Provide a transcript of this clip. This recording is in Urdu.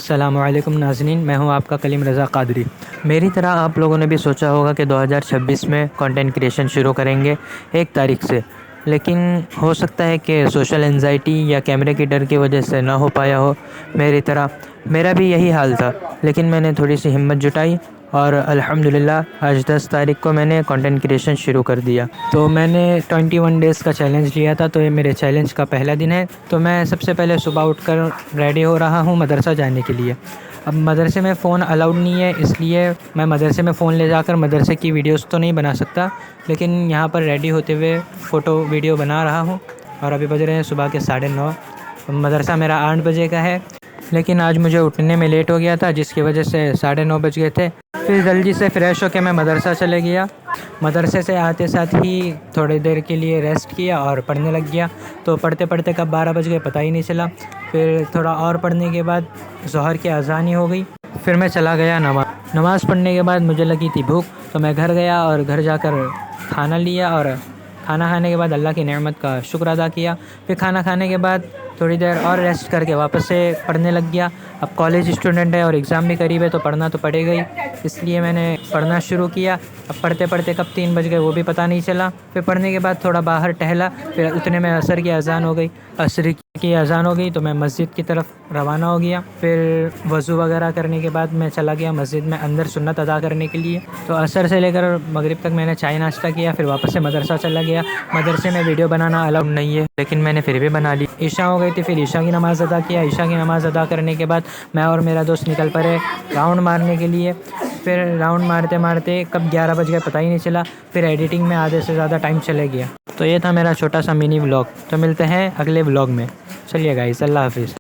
السلام علیکم ناظرین، میں ہوں آپ کا کلیم رضا قادری۔ میری طرح آپ لوگوں نے بھی سوچا ہوگا کہ 2026 میں کنٹینٹ کریشن شروع کریں گے 1 تاریخ سے، لیکن ہو سکتا ہے کہ سوشل انزائٹی یا کیمرے کی ڈر کی وجہ سے نہ ہو پایا ہو۔ میری طرح میرا بھی یہی حال تھا، لیکن میں نے تھوڑی سی ہمت جٹائی اور الحمدللہ آج 10 تاریخ کو میں نے کنٹینٹ کریشن شروع کر دیا۔ تو میں نے 21 ڈیز کا چیلنج لیا تھا، تو یہ میرے چیلنج کا پہلا دن ہے۔ تو میں سب سے پہلے صبح اٹھ کر ریڈی ہو رہا ہوں مدرسہ جانے کے لیے۔ اب مدرسے میں فون الاؤڈ نہیں ہے، اس لیے میں مدرسے میں فون لے جا کر مدرسے کی ویڈیوز تو نہیں بنا سکتا، لیکن یہاں پر ریڈی ہوتے ہوئے فوٹو ویڈیو بنا رہا ہوں۔ اور ابھی بج رہے ہیں صبح کے 9:30۔ مدرسہ میرا 8 بجے کا ہے، لیکن آج مجھے اٹھنے میں لیٹ ہو گیا تھا، جس کی وجہ سے 9:30 بج گئے تھے۔ پھر جلدی سے فریش ہو کے میں مدرسہ چلے گیا۔ مدرسے سے آتے ساتھ ہی تھوڑی دیر کے لیے ریسٹ کیا اور پڑھنے لگ گیا۔ تو پڑھتے پڑھتے کب 12 بج گئے پتہ ہی نہیں چلا۔ پھر تھوڑا اور پڑھنے کے بعد ظہر کی اذان ہی ہو گئی۔ پھر میں چلا گیا نماز پڑھنے کے بعد مجھے لگی تھی بھوک، تو میں گھر گیا اور گھر جا کر کھانا لیا، اور کھانا کھانے کے بعد اللہ کی نعمت کا شکر ادا کیا۔ پھر کھانا کھانے کے بعد تھوڑی دیر اور ریسٹ کر کے واپس سے پڑھنے لگ گیا۔ اب کالج اسٹوڈنٹ ہے اور ایگزام بھی قریب ہے، تو پڑھنا تو پڑے گا ہی، اس لیے میں نے پڑھنا شروع کیا۔ اب پڑھتے پڑھتے کب 3 بج گئے وہ بھی پتہ نہیں چلا۔ پھر پڑھنے کے بعد تھوڑا باہر ٹہلا، پھر اتنے میں عصر کی اذان ہو گئی۔ تو میں مسجد کی طرف روانہ ہو گیا۔ پھر وضو وغیرہ کرنے کے بعد میں چلا گیا مسجد میں اندر سنت ادا کرنے کے لیے۔ تو عصر سے لے کر مغرب تک میں نے چائے ناشتہ کیا، پھر واپس سے مدرسہ چلا گیا۔ مدرسے میں ویڈیو بنانا الاؤڈ نہیں ہے، لیکن میں نے پھر بھی بنا لی۔ عشاء ہو گئی تھی، پھر عشاء کی نماز ادا کیا۔ عشاء کی نماز ادا کرنے کے بعد میں اور میرا دوست نکل پڑے راؤنڈ مارنے کے لیے۔ پھر راؤنڈ مارتے مارتے کب 11 بج گئے پتہ ہی نہیں چلا۔ پھر ایڈیٹنگ میں آدھے سے زیادہ ٹائم چلے گیا۔ تو یہ تھا میرا چھوٹا سا منی ولاگ۔ تو ملتے ہیں اگلے ولاگ میں۔ چلیے گائز، اللہ حافظ۔